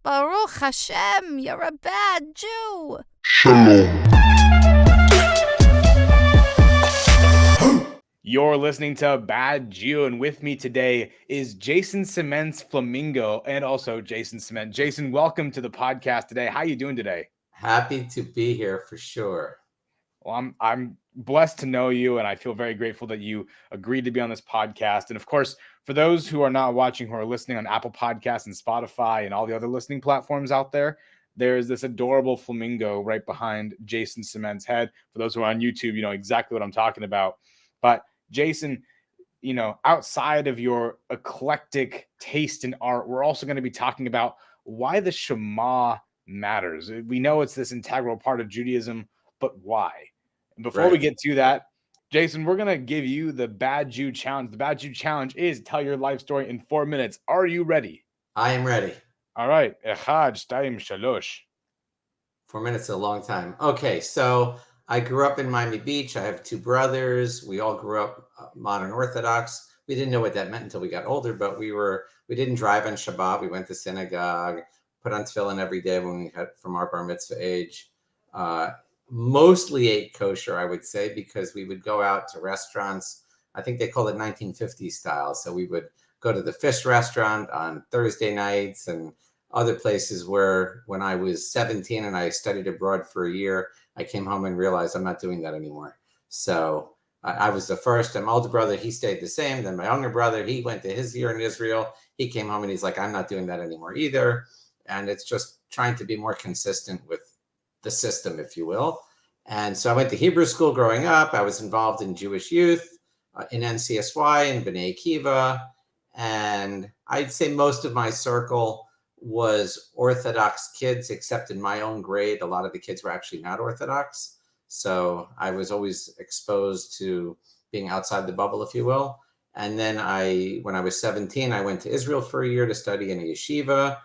Baruch Hashem, you're a bad Jew. Shalom. You're listening to Bad Jew, and with me today is Jason Cement's Flamingo and also Jason Cement. Jason, welcome to the podcast today. How you doing today? Happy to be here for sure. Well, I'm blessed to know you, and I feel very grateful that you agreed to be on this podcast. And of course, for those who are not watching, who are listening on Apple Podcasts and Spotify and all the other listening platforms out there, there's this adorable flamingo right behind Jason Cement's head. For those who are on YouTube, you know exactly what I'm talking about. But Jason, you know, outside of your eclectic taste in art, we're also going to be talking about why the Shema matters. We know it's this integral part of Judaism, but why? And before we get to that, Jason, we're going to give you the Bad Jew Challenge. The Bad Jew Challenge is tell your life story in 4 minutes. Are you ready? I am ready. All right. Echad, shtayim, shalosh. 4 minutes is a long time. Okay, so I grew up in Miami Beach. I have two brothers. We all grew up modern Orthodox. We didn't know what that meant until we got older, but we didn't drive on Shabbat. We went to synagogue, put on tefillin every day when we had from our bar mitzvah age. Mostly ate kosher, I would say, because we would go out to restaurants. I think they called it 1950s style. So we would go to the fish restaurant on Thursday nights and other places where when I was 17 and I studied abroad for a year, I came home and realized I'm not doing that anymore. So I was the first. And my older brother, he stayed the same. Then my younger brother, he went to his year in Israel. He came home and he's like, I'm not doing that anymore either. And it's just trying to be more consistent with the system, if you will. And so I went to Hebrew school growing up. I was involved in Jewish youth, in NCSY and B'nai Akiva. And I'd say most of my circle was Orthodox kids, except in my own grade, a lot of the kids were actually not Orthodox. So I was always exposed to being outside the bubble, if you will. And then when I was 17, I went to Israel for a year to study in a yeshiva.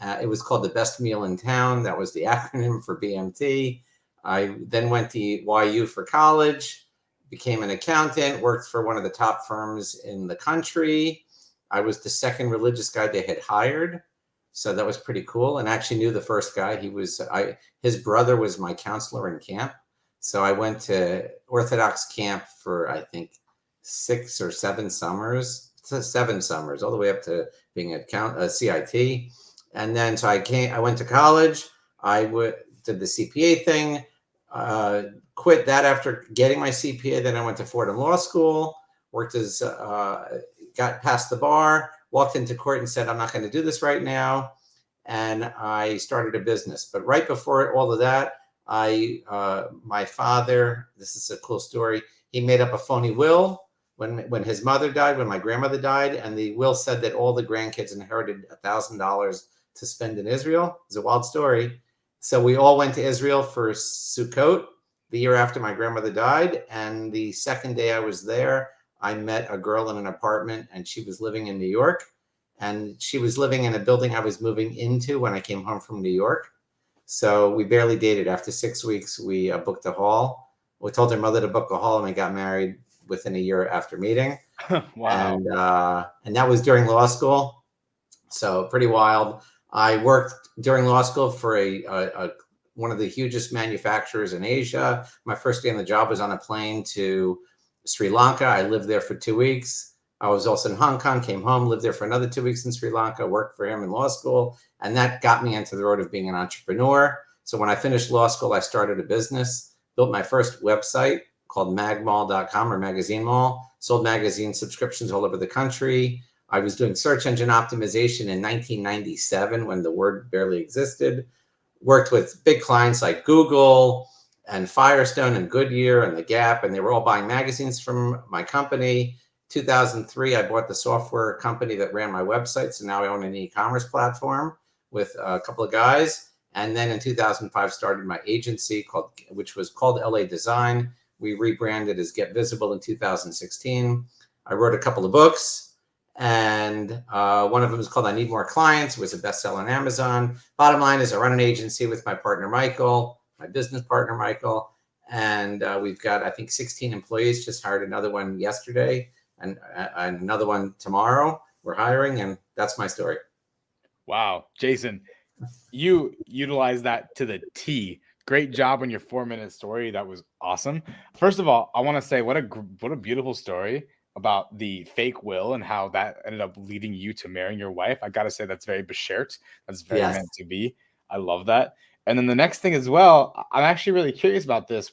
It was called the Best Meal in Town. That was the acronym for BMT. I then went to YU for college, became an accountant, worked for one of the top firms in the country. I was the second religious guy they had hired. So that was pretty cool. And I actually knew the first guy. His brother was my counselor in camp. So I went to Orthodox camp for, I think, 6 or 7 summers, 7 summers, all the way up to being a CIT. And then so I went to college. Did the CPA thing, quit that after getting my CPA. Then I went to Fordham Law School, worked got past the bar, walked into court and said, I'm not going to do this right now. And I started a business. But right before all of that, my father, this is a cool story. He made up a phony will when his mother died, when my grandmother died. And the will said that all the grandkids inherited $1,000 to spend in Israel. It's a wild story. So we all went to Israel for Sukkot the year after my grandmother died. And the second day I was there, I met a girl in an apartment and she was living in New York, and she was living in a building I was moving into when I came home from New York. So we barely dated. After 6 weeks, we booked a hall. We told her mother to book a hall and we got married within a year after meeting. Wow. And that was during law school. So pretty wild. I worked during law school for one of the hugest manufacturers in Asia. My first day on the job was on a plane to Sri Lanka. I lived there for 2 weeks. I was also in Hong Kong, came home, lived there for another 2 weeks in Sri Lanka, worked for him in law school. And that got me into the road of being an entrepreneur. So when I finished law school, I started a business, built my first website called magmall.com or Magazine Mall, sold magazine subscriptions all over the country. I was doing search engine optimization in 1997 when the word barely existed. Worked with big clients like Google and Firestone and Goodyear and The Gap, and they were all buying magazines from my company. 2003, I bought the software company that ran my website, so now I own an e-commerce platform with a couple of guys. And then in 2005, started my agency, which was called LA Design. We rebranded as Get Visible in 2016. I wrote a couple of books, and one of them is called I Need More Clients. It was a bestseller on Amazon. Bottom line is I run an agency with my partner, Michael, my business partner, Michael. And we've got, I think, 16 employees, just hired another one yesterday and another one tomorrow. We're hiring, and that's my story. Wow. Jason, You utilize that to the T. Great job on your 4-minute story. That was awesome. First of all, I want to say what a beautiful story about the fake will and how that ended up leading you to marrying your wife. I got to say that's very beshert. That's very Yes. meant to be. I love that. And then the next thing as well, I'm actually really curious about this.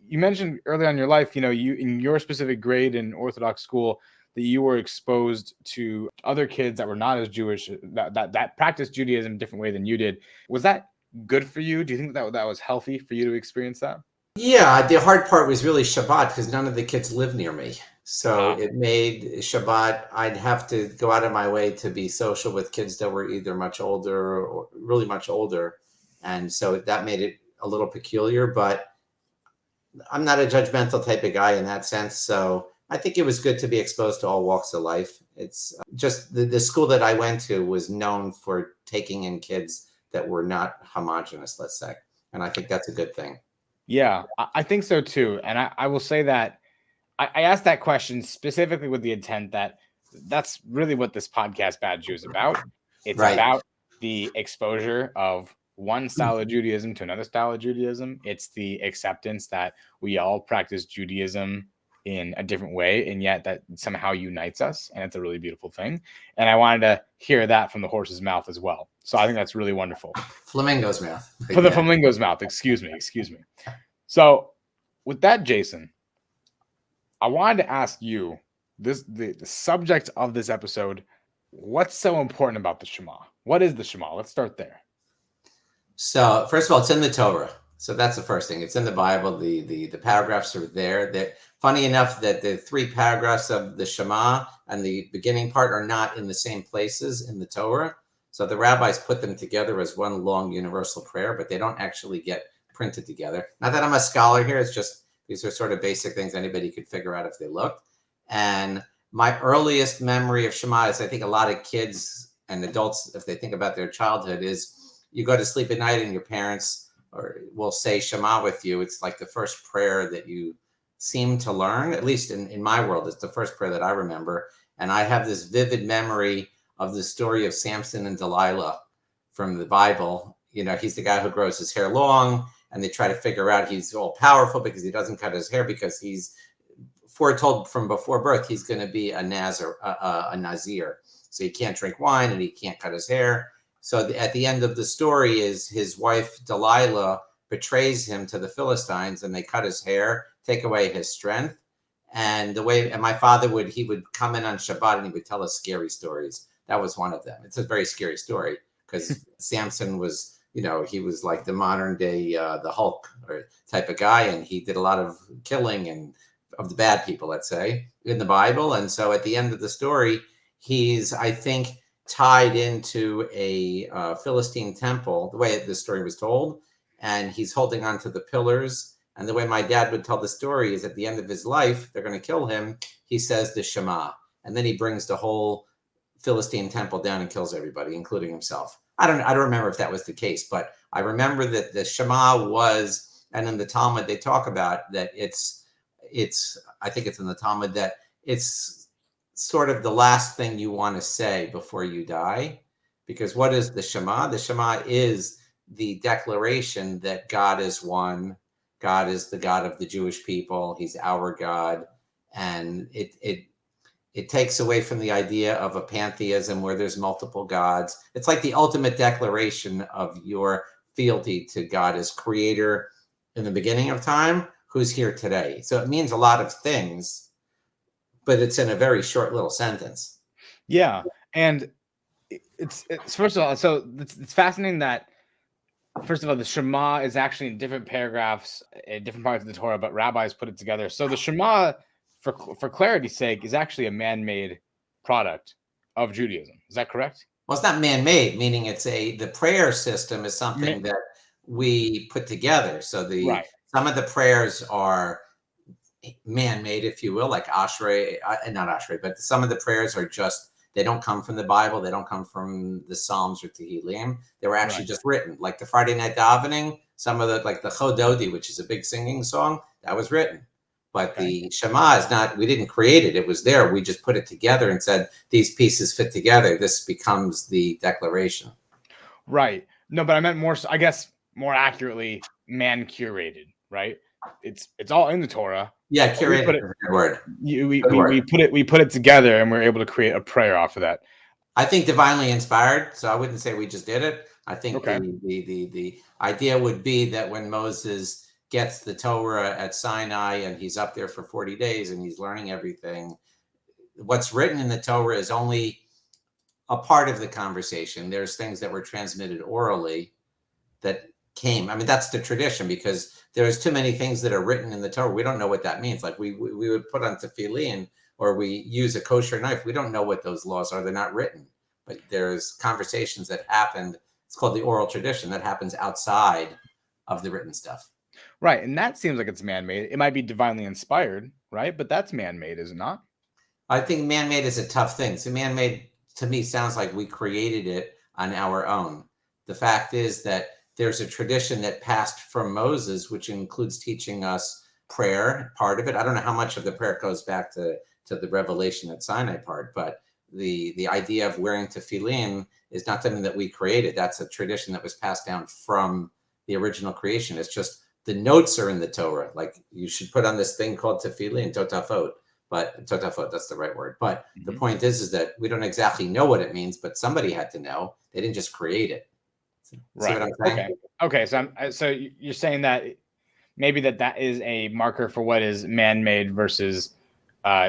You mentioned earlier in your life, you in your specific grade in Orthodox school that you were exposed to other kids that were not as Jewish that practiced Judaism a different way than you did. Was that good for you? Do you think that was healthy for you to experience that? Yeah, the hard part was really Shabbat because none of the kids lived near me. So Ah, it made Shabbat, I'd have to go out of my way to be social with kids that were either much older or really much older. And so that made it a little peculiar, but I'm not a judgmental type of guy in that sense. So I think it was good to be exposed to all walks of life. It's just the school that I went to was known for taking in kids that were not homogenous, let's say. And I think that's a good thing. yeah, I think so too. And I will say that I asked that question specifically with the intent that that's really what this podcast Bad Jew is about. It's Right. about the exposure of one style of Judaism to another style of Judaism. It's the acceptance that we all practice Judaism in a different way, and yet that somehow unites us, and it's a really beautiful thing. And I wanted to hear that from the horse's mouth as well. So I think that's really wonderful. Flamingo's mouth. For the Yeah. flamingo's mouth, excuse me. So with that, Jason, I wanted to ask you the subject of this episode. What's so important about the Shema? What is the Shema? Let's start there. So first of all, it's in the Torah. So that's the first thing. It's in the Bible. The paragraphs are there. That funny enough that the 3 paragraphs of the Shema and the beginning part are not in the same places in the Torah. So the rabbis put them together as one long universal prayer, but they don't actually get printed together. Not that I'm a scholar here. It's just these are sort of basic things anybody could figure out if they looked. And my earliest memory of Shema is I think a lot of kids and adults, if they think about their childhood, is you go to sleep at night and your parents will say Shema with you. It's like the first prayer that you seem to learn, at least in my world. It's the first prayer that I remember. And I have this vivid memory of the story of Samson and Delilah from the Bible. He's the guy who grows his hair long, and they try to figure out he's all powerful because he doesn't cut his hair because he's foretold from before birth he's going to be a Nazir. So he can't drink wine and he can't cut his hair. So at the end of the story is his wife Delilah betrays him to the Philistines, and they cut his hair, take away his strength. And my father would come in on Shabbat and he would tell us scary stories. That was one of them. It's a very scary story because Samson was, he was like the modern day the Hulk or type of guy, and he did a lot of killing and of the bad people, let's say, in the Bible. And so at the end of the story, he's, I think, tied into a Philistine temple, the way the story was told, and he's holding on to the pillars. And the way my dad would tell the story is at the end of his life, they're going to kill him. He says the Shema, and then he brings the whole Philistine temple down and kills everybody, including himself. I don't remember if that was the case, but I remember that the Shema was, and in the Talmud they talk about that I think it's in the Talmud that it's sort of the last thing you want to say before you die. Because what is the Shema? The Shema is the declaration that God is one. God is the God of the Jewish people. He's our God. And it takes away from the idea of a pantheism where there's multiple gods. It's like the ultimate declaration of your fealty to God as creator in the beginning of time, who's here today. So it means a lot of things, but it's in a very short little sentence. Yeah. And it's first of all, so it's fascinating that, first of all, the Shema is actually in different paragraphs in different parts of the Torah, but rabbis put it together. So the Shema, for clarity's sake, is actually a man-made product of Judaism. Is that correct? Well, it's not man-made, meaning the prayer system is something that we put together. So some of the prayers are man-made, if you will, like Ashrei, not Ashrei, but some of the prayers are just, they don't come from the Bible. They don't come from the Psalms or Tehillim. They were actually just written. Like the Friday night davening, some of like the Chododi, which is a big singing song, that was written. But the Shema is not, we didn't create it. It was there. We just put it together and said, these pieces fit together. This becomes the declaration. Right. No, but I meant more, I guess more accurately, man curated, right? It's all in the Torah. Yeah, But we curated put is it, a good word. Good we word. put it together, and we're able to create a prayer off of that. I think divinely inspired. So I wouldn't say we just did it. I think Okay. the idea would be that when Moses gets the Torah at Sinai and he's up there for 40 days and he's learning everything, what's written in the Torah is only a part of the conversation. There's things that were transmitted orally that came. I mean, that's the tradition because there's too many things that are written in the Torah. We don't know what that means. Like we would put on tefillin or we use a kosher knife. We don't know what those laws are. They're not written, but there's conversations that happened. It's called the oral tradition that happens outside of the written stuff. Right. And that seems like it's man-made. It might be divinely inspired, right? But that's man-made, is it not? I think man-made is a tough thing. So man-made to me sounds like we created it on our own. The fact is that there's a tradition that passed from Moses, which includes teaching us prayer, part of it. I don't know how much of the prayer goes back to the revelation at Sinai part, but the idea of wearing tefillin is not something that we created. That's a tradition that was passed down from the original creation. It's just the notes are in the Torah. Like you should put on this thing called tefillin, totafot. But totafot, that's the right word. But the point is that we don't exactly know what it means, but somebody had to know. They didn't just create it. See Right. what I'm saying? Okay. Okay. So you're saying that maybe that is a marker for what is man-made versus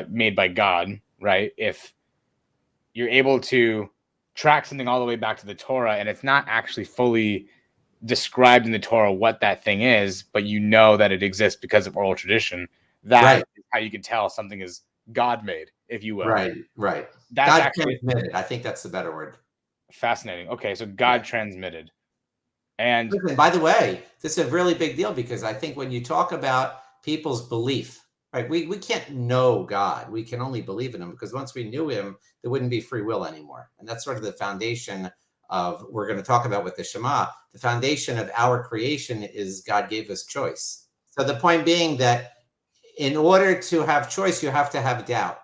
made by God, right? If you're able to track something all the way back to the Torah and it's not actually fully described in the Torah what that thing is, but you know that it exists because of oral tradition, that Right. is how you can tell something is God made, if you will. Right. That's God actually transmitted. I think that's the better word. fascinating. Okay, so God transmitted. And Listen, by the way, this is a really big deal because I think when you talk about people's belief, right, we can't know God. We can only believe in him because once we knew him, there wouldn't be free will anymore. And that's sort of the foundation of we're going to talk about with the Shema. The foundation of our creation is God gave us choice. So the point being that in order to have choice, you have to have doubt.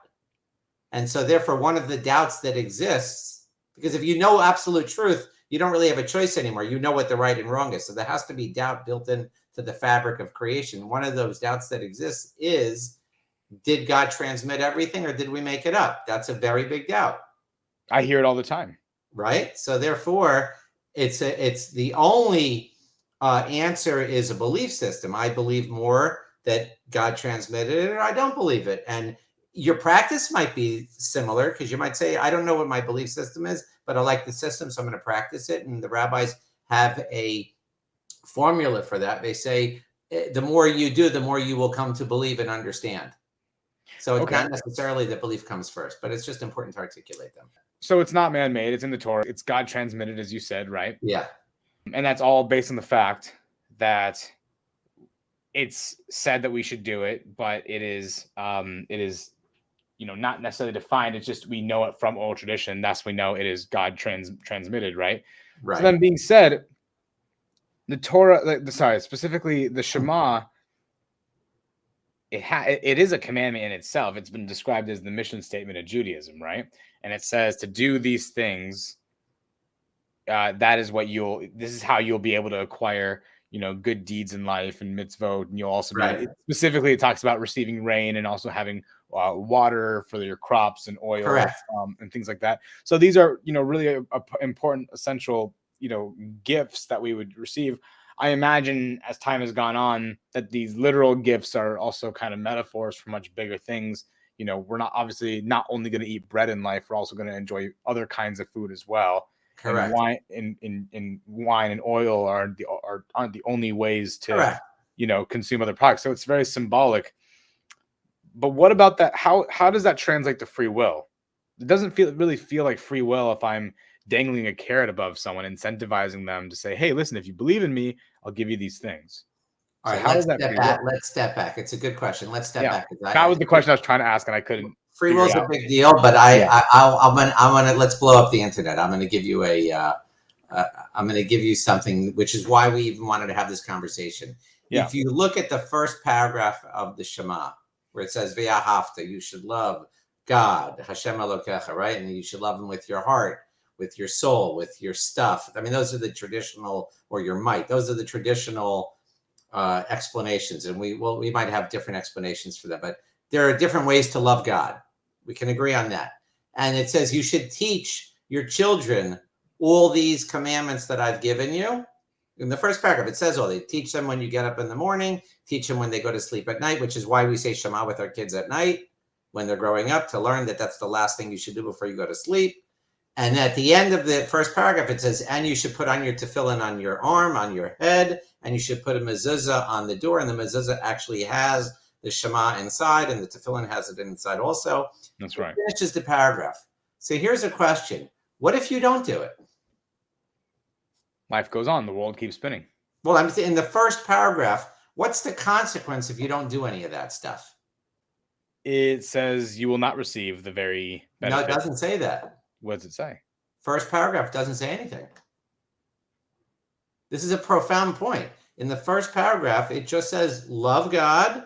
And so therefore, one of the doubts that exists, because if you know absolute truth, you don't really have a choice anymore. You know what the right and wrong is. So there has to be doubt built into the fabric of creation. One of those doubts that exists is, did God transmit everything or did we make it up? That's a very big doubt. I hear it all the time. Right? So therefore, it's the only answer is a belief system. I believe more that God transmitted it or I don't believe it. And your practice might be similar because you might say, I don't know what my belief system is, but I like the system, so I'm going to practice it. And the rabbis have a formula for that. They say, the more you do, the more you will come to believe and understand. So it's not necessarily that belief comes first, but it's just important to articulate them. So it's not man-made. It's in the Torah. It's God transmitted, as you said, right? Yeah. And that's all based on the fact that it's said that we should do it, but it is not necessarily defined. It's just we know it from oral tradition. Thus, we know it is God transmitted, right? Right. So then, being said, the Torah, specifically the Shema, it is a commandment in itself. It's been described as the mission statement of Judaism, right? And it says to do these things. That is what this is how you'll be able to acquire, good deeds in life and mitzvot. And you'll also be, specifically, it talks about receiving rain and also having water for your crops and oil, and things like that. So these are, really important, essential, gifts that we would receive. I imagine as time has gone on that these literal gifts are also kind of metaphors for much bigger things. We're not only going to eat bread in life, we're also going to enjoy other kinds of food as well. Correct. And wine and oil aren't the only ways to consume other products. So it's very symbolic. But what about that? How does that translate to free will? It doesn't really feel like free will if I'm dangling a carrot above someone, incentivizing them to say, "Hey, listen, if you believe in me, I'll give you these things." All right, let's step back. It's a good question. Let's step back. That was the question I was trying to ask, and I couldn't. Free will is a big deal, but I'm gonna let's blow up the internet. I'm gonna give you I'm gonna give you something, which is why we even wanted to have this conversation. Yeah. If you look at the first paragraph of the Shema, where it says "V'ahavta," you should love God, Hashem Elokecha, right, and you should love Him with your heart. with your soul, with your stuff. I mean, those are the traditional, or your might. Those are the traditional explanations. And we might have different explanations for that, but there are different ways to love God. We can agree on that. And it says you should teach your children all these commandments that I've given you. In the first paragraph, it says, they teach them when you get up in the morning, teach them when they go to sleep at night, which is why we say Shema with our kids at night when they're growing up, to learn that that's the last thing you should do before you go to sleep. And at the end of the first paragraph, it says, and you should put on your tefillin on your arm, on your head, and you should put a mezuzah on the door. And the mezuzah actually has the Shema inside, and the tefillin has it inside also. That's right. It finishes the paragraph. So here's a question. What if you don't do it? Life goes on. The world keeps spinning. Well, I'm in the first paragraph. What's the consequence if you don't do any of that stuff? It says you will not receive the very benefit. No, it doesn't say that. What does it say? First paragraph doesn't say anything. This is a profound point. In the first paragraph, it just says, love God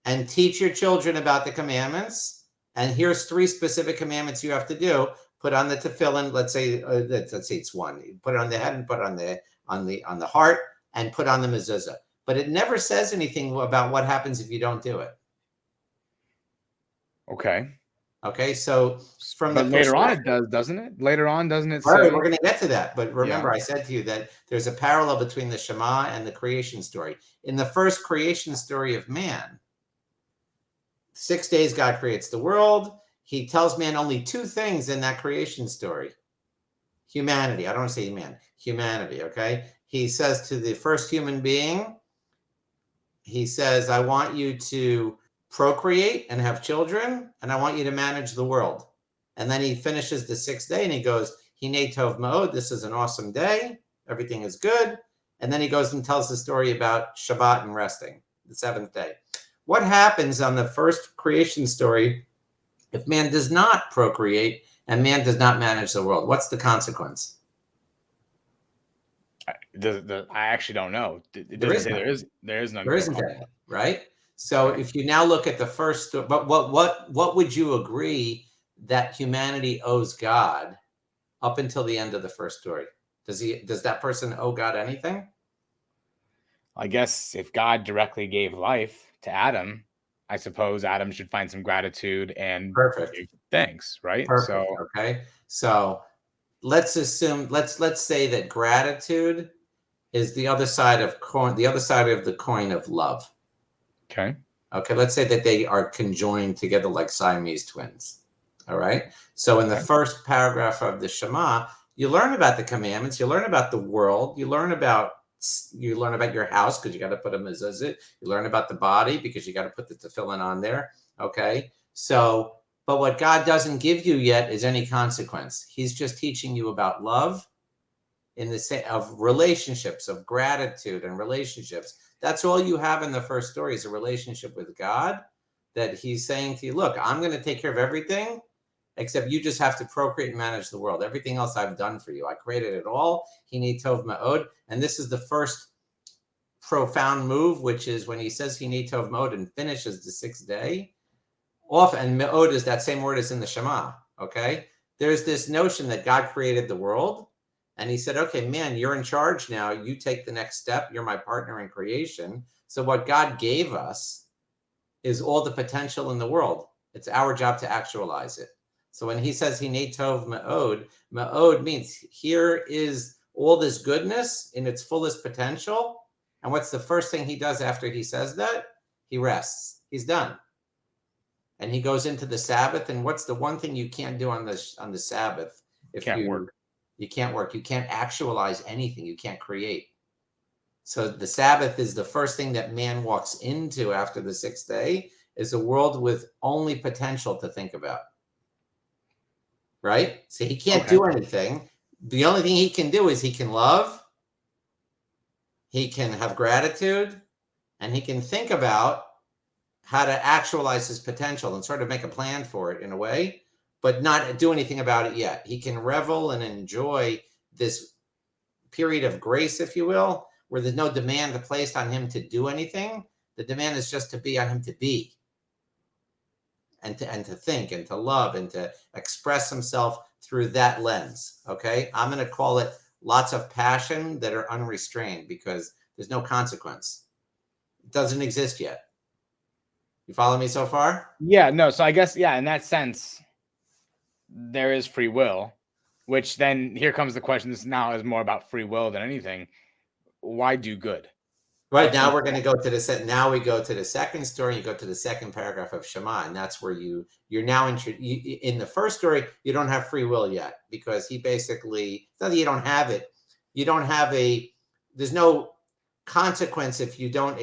and teach your children about the commandments. And here's 3 specific commandments you have to do. Put on the tefillin. Let's say it's one. You put it on the head and put it on the heart and put on the mezuzah. But it never says anything about what happens if you don't do it. Okay. So but later on it does, doesn't it? Later on, doesn't it? All right, we're going to get to that. But remember, I said to you that there's a parallel between the Shema and the creation story. In the first creation story of man, 6 days God creates the world. He tells man only 2 things in that creation story. Humanity. I don't want to say man. Humanity, okay? He says to the first human being, he says, I want you to procreate and have children, and I want you to manage the world. And then he finishes the 6th day and he goes, Hinei tov ma'od, this is an awesome day. Everything is good. And then he goes and tells the story about Shabbat and resting, the 7th day. What happens on the first creation story if man does not procreate and man does not manage the world? What's the consequence? I actually don't know. It doesn't say there is none. There isn't any, right? So if you now look at the first, but what would you agree that humanity owes God up until the end of the first story? Does that person owe God anything? I guess if God directly gave life to Adam, I suppose Adam should find some gratitude and give thanks, right? Perfect. Okay. So let's assume, let's say that gratitude is the other side of the coin of love. Okay. Let's say that they are conjoined together like Siamese twins. All right. So in the first paragraph of the Shema, you learn about the commandments, you learn about the world, you learn about your house because you got to put a mezuzah. You learn about the body because you got to put the tefillin on there. Okay. So, but what God doesn't give you yet is any consequence. He's just teaching you about love in the sense of relationships, of gratitude and relationships. That's all you have in the first story is a relationship with God, that he's saying to you, look, I'm going to take care of everything, except you just have to procreate and manage the world. Everything else I've done for you. I created it all. Hinei tov ma'od. And this is the first profound move, which is when he says Hinei tov ma'od and finishes the 6th day. And ma'od is that same word as in the Shema. Okay. There's this notion that God created the world. And he said, okay, man, you're in charge now. You take the next step. You're my partner in creation. So what God gave us is all the potential in the world. It's our job to actualize it. So when he says Hinei tov ma'od, ma'od means here is all this goodness in its fullest potential. And what's the first thing he does after he says that? He rests. He's done. And he goes into the Sabbath. And what's the one thing you can't do on the Sabbath? If you work. You can't work. You can't actualize anything. You can't create. So the Sabbath is the first thing that man walks into after the 6th day, is a world with only potential to think about. Right? So he can't do anything. The only thing he can do is he can love, he can have gratitude, and he can think about how to actualize his potential and sort of make a plan for it in a way, but not do anything about it yet. He can revel and enjoy this period of grace, if you will, where there's no demand placed on him to do anything. The demand is just to be on him to be. And to think and to love and to express himself through that lens. Okay. I'm going to call it lots of passion that are unrestrained because there's no consequence. It doesn't exist yet. You follow me so far? Yeah, no. So I guess, yeah, in that sense, there is free will, which then here comes the question. This now is more about free will than anything. Why do good? Right. What's Now we're going to go to the now we go to the second story. You go to the second paragraph of Shema, and that's where you're now in the first story. You don't have free will yet because he basically, it's not that you don't have it. You don't have there's no consequence if you don't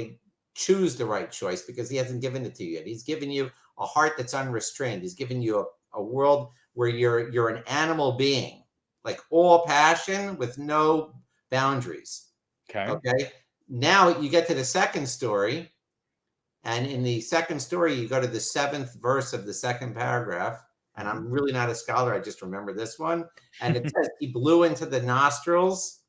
choose the right choice because he hasn't given it to you yet. He's given you a heart that's unrestrained. He's given you a world where you're an animal being, like all passion with no boundaries. Okay. Now you get to the second story, and in the second story, you go to the 7th verse of the second paragraph. And I'm really not a scholar. I just remember this one. And it says, he blew into the nostrils,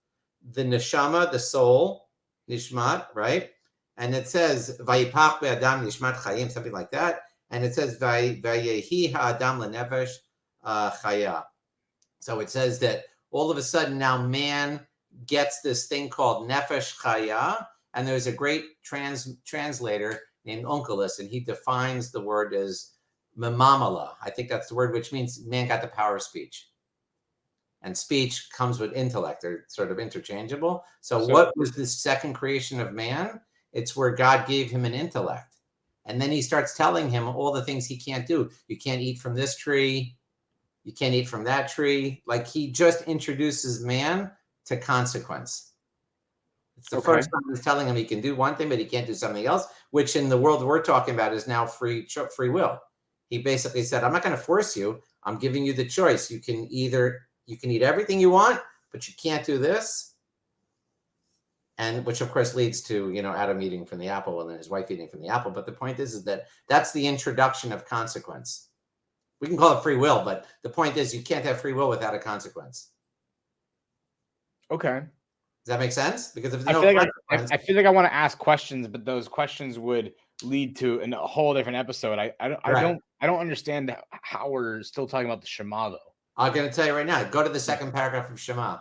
the neshama, the soul, nishmat, right? And it says, vayipach be'adam nishmat chayim, something like that. And it says, vayehi ha'adam lenefesh chaya. So it says that all of a sudden now man gets this thing called nefesh chaya, and there's a great translator named Onkelos, and he defines the word as memamala. I think that's the word, which means man got the power of speech. And speech comes with intellect. They're sort of interchangeable. So what was the second creation of man? It's where God gave him an intellect. And then he starts telling him all the things he can't do. You can't eat from this tree. You can't eat from that tree. Like he just introduces man to consequence. It's the first time he's telling him he can do one thing, but he can't do something else, which in the world we're talking about is now free will. He basically said, I'm not going to force you. I'm giving you the choice. You can eat everything you want, but you can't do this. And which of course leads to, Adam eating from the apple and then his wife eating from the apple. But the point is that that's the introduction of consequence. We can call it free will, but the point is you can't have free will without a consequence. Okay. Does that make sense? Because if I feel like I want to ask questions, but those questions would lead to a whole different episode. I don't understand how we're still talking about the Shema though. I'm going to tell you right now. Go to the second paragraph of Shema.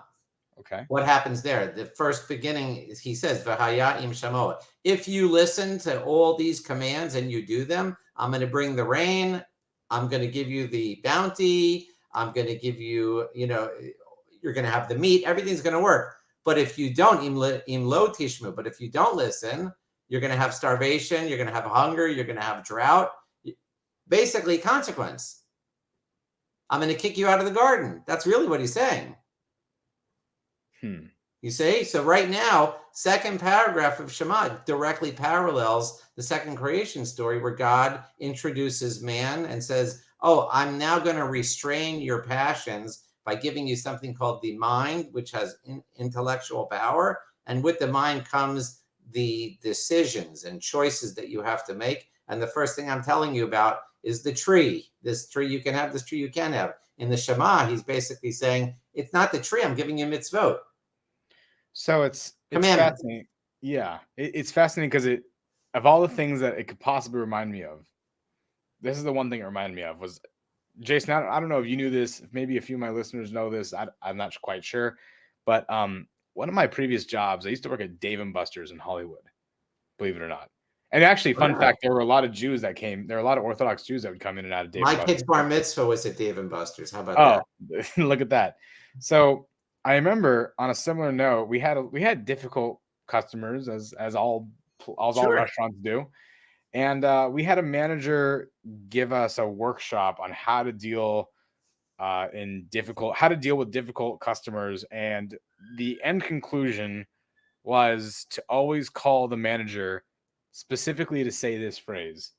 Okay. What happens there? The first beginning, he says, "V'haya im shamoa." If you listen to all these commands and you do them, I'm going to bring the rain. I'm going to give you the bounty. I'm going to give you, you're going to have the meat. Everything's going to work. But if you don't, im lo tishmu. But if you don't listen, you're going to have starvation. You're going to have hunger. You're going to have drought. Basically, consequence. I'm going to kick you out of the garden. That's really what he's saying. You see? So right now, second paragraph of Shema directly parallels the second creation story where God introduces man and says, oh, I'm now going to restrain your passions by giving you something called the mind, which has intellectual power. And with the mind comes the decisions and choices that you have to make. And the first thing I'm telling you about is the tree. This tree you can have, this tree you can't have. In the Shema, he's basically saying, it's not the tree, I'm giving you mitzvot. So it's fascinating. Yeah, it's fascinating because of all the things that it could possibly remind me of, this is the one thing it reminded me of was, Jason, I don't know if you knew this, maybe a few of my listeners know this, I'm not quite sure, but one of my previous jobs, I used to work at Dave & Buster's in Hollywood, believe it or not. And actually, fun fact, there were a lot of Jews that came, there were a lot of Orthodox Jews that would come in and out of Dave & Buster's. My kid's bar mitzvah was at Dave & Buster's. How about that? Look at that. So I remember on a similar note, we had difficult customers as all restaurants do. And we had a manager give us a workshop on how to deal with difficult customers. And the end conclusion was to always call the manager specifically to say this phrase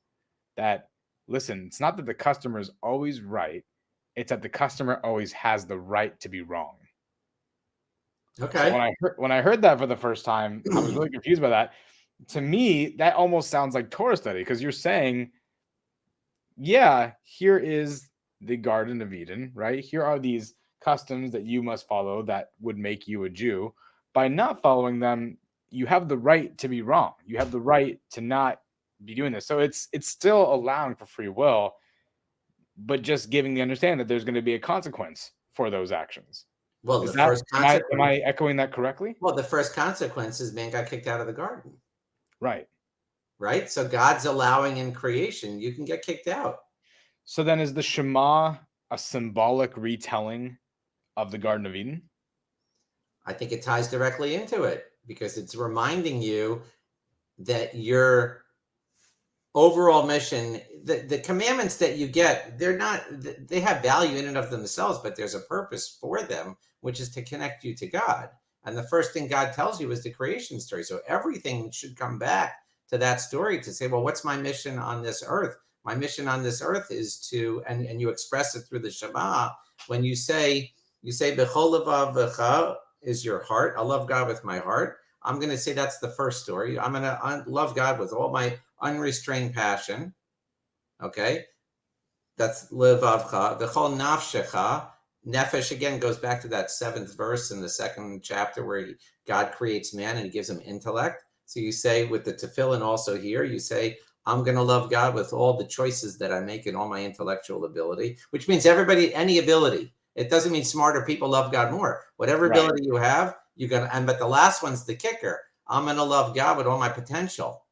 that, listen, it's not that the customer is always right. It's that the customer always has the right to be wrong. Okay. So when I heard that for the first time, I was really confused by that. To me, that almost sounds like Torah study because you're saying, yeah, here is the Garden of Eden, right? Here are these customs that you must follow that would make you a Jew. By not following them, you have the right to be wrong. You have the right to not be doing this. So it's still allowing for free will, but just giving the understanding that there's going to be a consequence for those actions. Well, Is the that first am I consequence. echoing that correctly? Well, the first consequence is man got kicked out of the garden, Right. right? So God's allowing in creation, you can get kicked out. So then is the Shema a symbolic retelling of the Garden of Eden? I think it ties directly into it because it's reminding you that your overall mission, the commandments that you get, they have value in and of themselves, but there's a purpose for them, which is to connect you to God. And the first thing God tells you is the creation story. So everything should come back to that story to say, well, what's my mission on this earth? My mission on this earth is to, and you express it through the Shema. When you say, B'chol levavecha is your heart. I love God with my heart. I'm going to say that's the first story. I'm going to love God with all my unrestrained passion. Okay. That's levavcha. V'chol nafshecha. Nefesh again goes back to that 7th verse in the 2nd chapter where God creates man and he gives him intellect. So you say with the tefillin also here, you say, I'm going to love God with all the choices that I make and all my intellectual ability, which means everybody, any ability. It doesn't mean smarter people love God more. Whatever Right. ability you have, you're going to, but the last one's the kicker. I'm going to love God with all my potential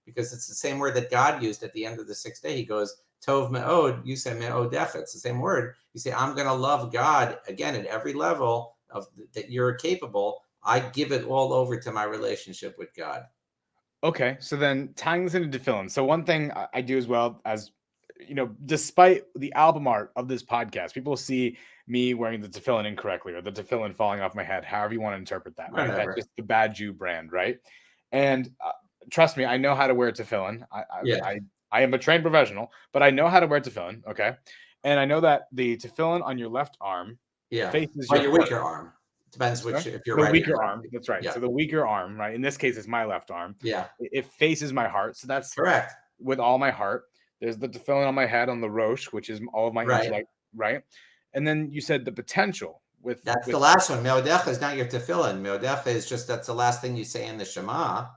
because it's the same word that God used at the end of the 6th day. He goes, Tov me'od, you say me'odecha. It's the same word. You say, I'm going to love God again at every level of that you're capable. I give it all over to my relationship with God. Okay, so then tying this into tefillin. So one thing I do as well as, despite the album art of this podcast, people see me wearing the tefillin incorrectly or the tefillin falling off my head, however you want to interpret that, right? Whatever. That's just the bad Jew brand, right? And trust me, I know how to wear tefillin. Yeah. I am a trained professional, but I know how to wear tefillin, okay? And I know that the tefillin on your left arm Yeah. faces Or your your heart. weaker arm. Depends which, Sorry? if you're The right. weaker arm. That's right. Yeah. So the weaker arm, right? In this case, it's my left arm. Yeah. It faces my heart. So that's Correct. with all my heart. There's the tefillin on my head on the rosh, which is all of my Right. intellect, right? And then you said the potential with That's the last one. Me'odecha is not your tefillin. Me'odecha is just, that's the last thing you say in the Shema.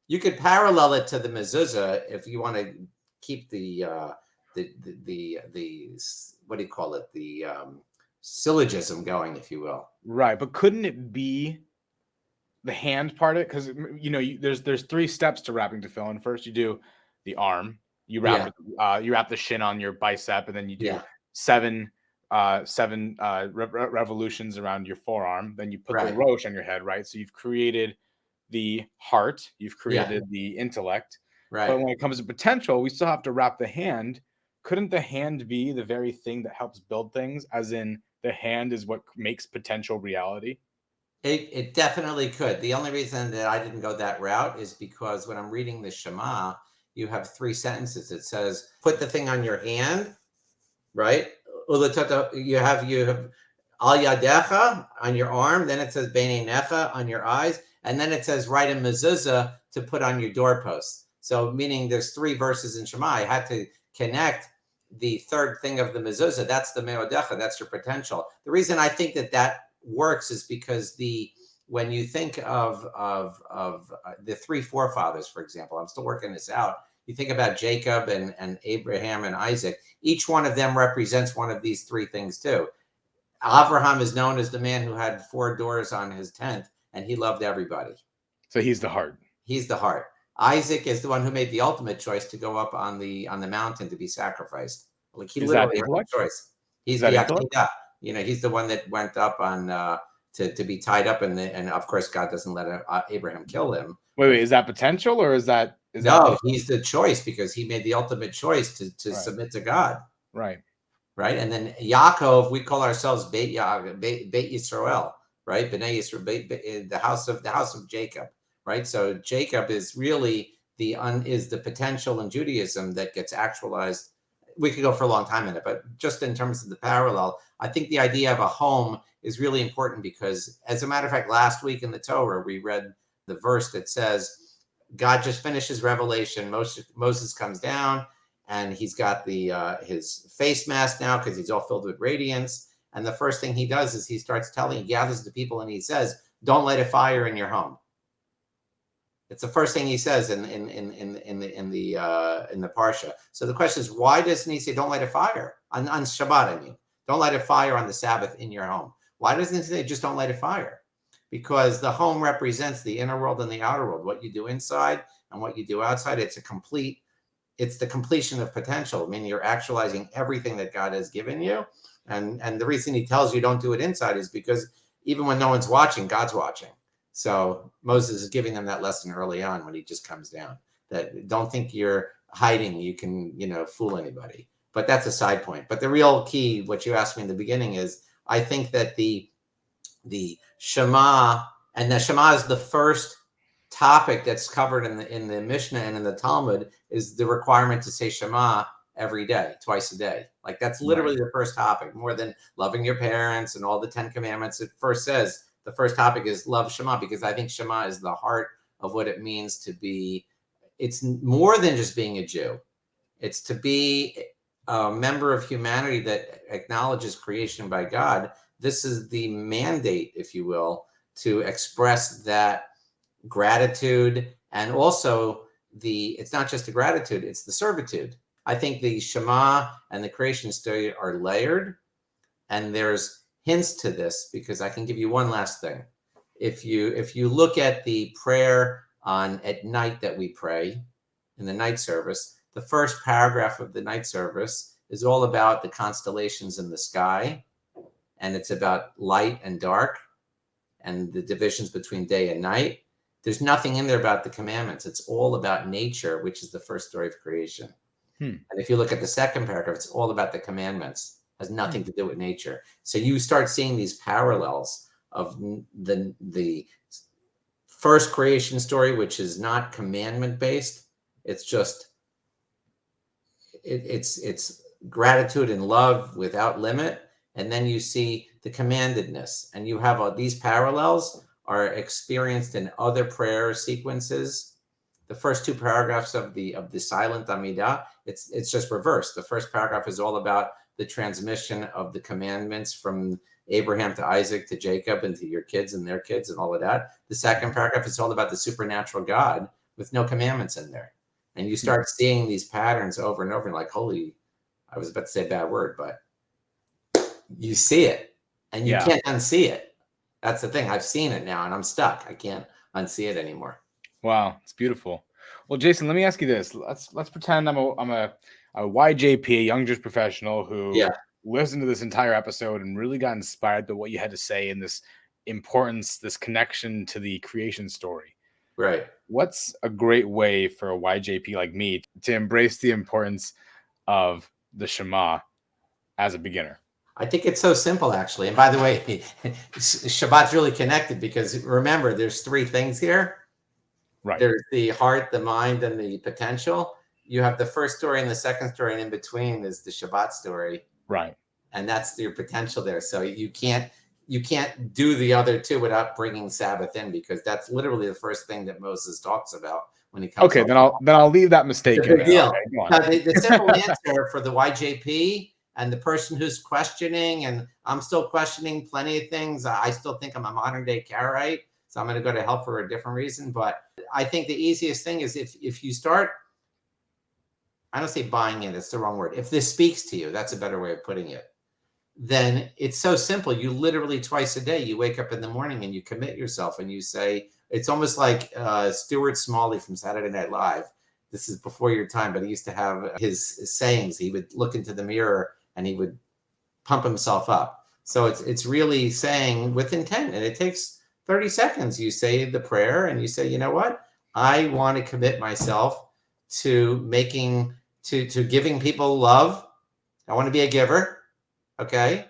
You could parallel it to the mezuzah if you want to keep the what do you call it? The syllogism going, if you will. right. But couldn't it be the hand part of it? Because there's 3 steps to wrapping tefillin. First, you do the arm. You wrap it, you wrap the shin on your bicep, and then you do 7 revolutions around your forearm. Then you put the rosh on your head, right? So you've created the heart, you've created the intellect. Right. But when it comes to potential, we still have to wrap the hand. Couldn't the hand be the very thing that helps build things? As in, the hand is what makes potential reality. It definitely could. The only reason that I didn't go that route is because when I'm reading the Shema, you have 3 sentences. It says, put the thing on your hand, right? You have al yadecha on your arm. Then it says beinenecha on your eyes. And then it says write a mezuzah to put on your doorposts. So meaning there's 3 verses in Shema. I had to connect the 3rd thing of the mezuzah. That's the me'odecha. That's your potential. The reason I think that works is because when you think of the 3 forefathers, for example, I'm still working this out. You think about Jacob and Abraham and Isaac. Each one of them represents one of these 3 things too. Abraham is known as the man who had 4 doors on his tent, and he loved everybody. So he's the heart. He's the heart. Isaac is the one who made the ultimate choice to go up on the mountain to be sacrificed. Like he literally made a choice. He's the Akedah. He's the one that went up on to be tied up, and of course God doesn't let Abraham kill him. Wait, is that potential or is that? No, he's the choice because he made the ultimate choice to submit to God. Right. Right. And then Yaakov, we call ourselves Beit Yisrael, right? B'nai Yisrael, the house of Jacob, right? So Jacob is really is the potential in Judaism that gets actualized. We could go for a long time in it, but just in terms of the parallel, I think the idea of a home is really important because, as a matter of fact, last week in the Torah, we read the verse that says, God just finishes revelation. Moses comes down and he's got his face mask now because he's all filled with radiance. And the first thing he does is he gathers the people and he says, don't light a fire in your home. It's the first thing he says in the parsha. So the question is, why doesn't he say don't light a fire on Shabbat? I mean, Don't light a fire on the Sabbath in your home. Why doesn't it say just don't light a fire? Because the home represents the inner world and the outer world. What you do inside and what you do outside, it's the completion of potential. I mean, you're actualizing everything that God has given you. And the reason he tells you don't do it inside is because even when no one's watching, God's watching. So Moses is giving them that lesson early on when he just comes down, that don't think you're hiding, you can, fool anybody. But that's a side point. But the real key, what you asked me in the beginning, is I think that the Shema, and the Shema is the first topic that's covered in the Mishnah and in the Talmud, is the requirement to say Shema every day, twice a day. Like that's literally the first topic, more than loving your parents and all the 10 commandments. It first says the first topic is love Shema, because I think Shema is the heart of what it means to be. It's more than just being a Jew. It's to be a member of humanity that acknowledges creation by God. This is the mandate, if you will, to express that gratitude. And also it's not just the gratitude, it's the servitude. I think the Shema and the creation story are layered, and there's hints to this, because I can give you one last thing. If you look at the prayer at night that we pray in the night service, the first paragraph of the night service is all about the constellations in the sky, and it's about light and dark and the divisions between day and night. There's nothing in there about the commandments. It's all about nature, which is the first story of creation. And if you look at the second paragraph, it's all about the commandments. It has nothing to do with nature. So you start seeing these parallels of the first creation story, which is not commandment based. It's just it's gratitude and love without limit. And then you see the commandedness, and you have these parallels are experienced in other prayer sequences. The first two paragraphs of the silent Amidah, it's just reversed. The first paragraph is all about the transmission of the commandments from Abraham to Isaac to Jacob and to your kids and their kids and all of that. The second paragraph is all about the supernatural God with no commandments in there. And you start seeing these patterns over and over, and like, holy, I was about to say a bad word, but you see it and you can't unsee it. That's the thing. I've seen it now and I'm stuck. I can't unsee it anymore. Wow, it's beautiful. Well, Jason, let me ask you this. Let's pretend I'm a YJP, a young Jewish professional who listened to this entire episode and really got inspired by what you had to say in this importance, this connection to the creation story. Right. What's a great way for a YJP like me to embrace the importance of the Shema as a beginner? I think it's so simple, actually. And by the way, Shabbat's really connected, because remember, there's three things here. Right. There's the heart, the mind, and the potential. You have the first story and the second story, and in between is the Shabbat story. Right. And that's your potential there. So you can't do the other two without bringing Sabbath in, because that's literally the first thing that Moses talks about when he comes. Okay, then I'll leave that mistake. Big deal. Okay, go on. Now, the simple answer for the YJP and the person who's questioning, and I'm still questioning plenty of things. I still think I'm a modern day Karaite, so I'm going to go to hell for a different reason. But I think the easiest thing is if you start, I don't say buying it, it's the wrong word. If this speaks to you, that's a better way of putting it. Then it's so simple. You literally twice a day, you wake up in the morning and you commit yourself and you say, it's almost like Stuart Smalley from Saturday Night Live. This is before your time, but he used to have his sayings. He would look into the mirror and he would pump himself up. So it's really saying with intent, and it takes 30 seconds. You say the prayer and you say, you know what? I want to commit myself to giving people love. I want to be a giver. Okay.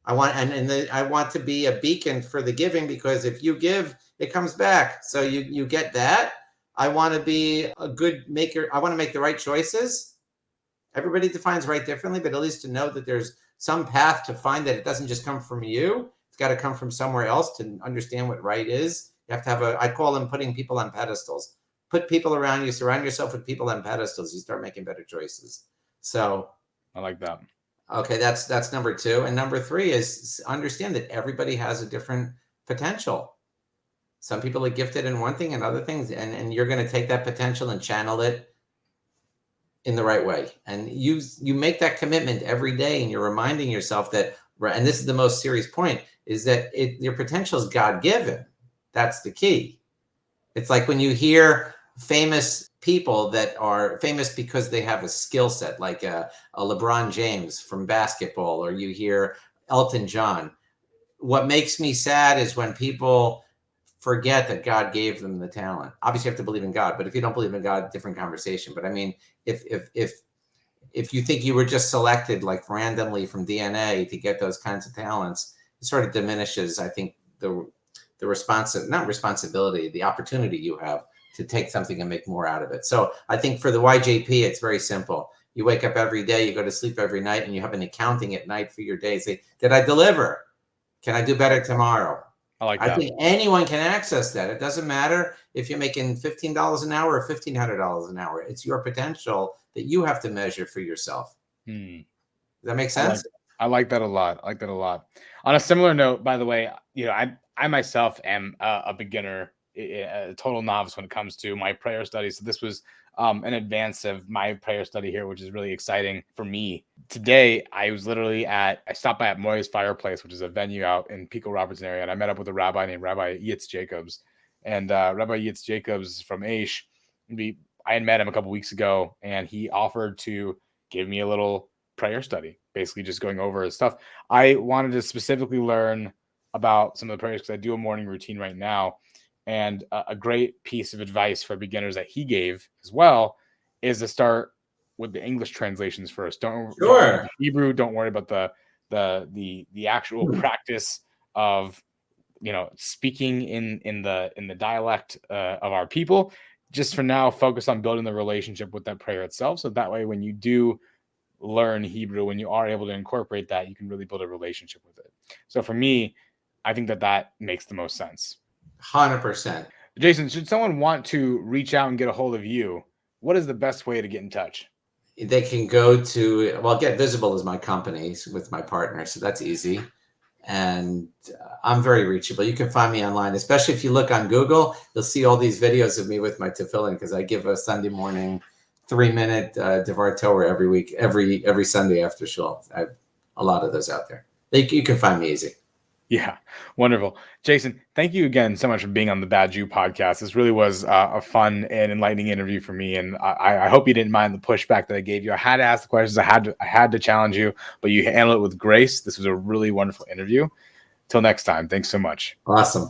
I want to be a beacon for the giving, because if you give, it comes back. So you get that. I want to be a good maker. I want to make the right choices. Everybody defines right differently, but at least to know that there's some path to find that it doesn't just come from you. It's got to come from somewhere else to understand what right is. You have to have I call them putting people on pedestals. Put people around you, surround yourself with people on pedestals. You start making better choices. So I like that. Okay, that's number two. And number three is understand that everybody has a different potential. Some people are gifted in one thing and other things, and you're going to take that potential and channel it in the right way. And you make that commitment every day, and you're reminding yourself that, and this is the most serious point, is that your potential is God-given. That's the key. It's like when you hear famous people that are famous because they have a skill set, like a LeBron James from basketball, or you hear Elton John. What makes me sad is when people forget that God gave them the talent. Obviously, you have to believe in God, but if you don't believe in God, different conversation. But I mean, if you think you were just selected like randomly from DNA to get those kinds of talents, it sort of diminishes, I think, the not responsibility, the opportunity you have to take something and make more out of it. So I think for the YJP, it's very simple. You wake up every day, you go to sleep every night, and you have an accounting at night for your day. Say, did I deliver? Can I do better tomorrow? I like that. I think anyone can access that. It doesn't matter if you're making $15 an hour or $1,500 an hour. It's your potential that you have to measure for yourself. Does that make sense? I like that a lot. I like that a lot. On a similar note, by the way, I myself am a beginner, a total novice when it comes to my prayer study. So this was an advance of my prayer study here, which is really exciting for me. Today, I stopped by at Moy's Fireplace, which is a venue out in Pico Robertson area, and I met up with a rabbi named Rabbi Yitz Jacobs. And Rabbi Yitz Jacobs from Aish, I had met him a couple weeks ago, and he offered to give me a little prayer study, basically just going over his stuff. I wanted to specifically learn about some of the prayers because I do a morning routine right now. And a great piece of advice for beginners that he gave as well is to start with the English translations first. Don't worry about the Hebrew. Don't worry about the actual practice of speaking in the dialect of our people. Just for now, focus on building the relationship with that prayer itself. So that way, when you do learn Hebrew, when you are able to incorporate that, you can really build a relationship with it. So for me, I think that makes the most sense. 100%. Jason, should someone want to reach out and get a hold of you, what is the best way to get in touch? They can go to, Get Visible is my company with my partner, so that's easy. And I'm very reachable. You can find me online, especially if you look on Google, you'll see all these videos of me with my tefillin, because I give a Sunday morning 3-minute Devar Torah every week, every Sunday after shul. I have a lot of those out there. You can find me easy. Yeah, wonderful. Jason, thank you again so much for being on the Bad Jew podcast. This really was a fun and enlightening interview for me, and I hope you didn't mind the pushback that I gave you. I had to ask the questions. I had to challenge you, but you handled it with grace. This was a really wonderful interview. Till next time, thanks so much. Awesome.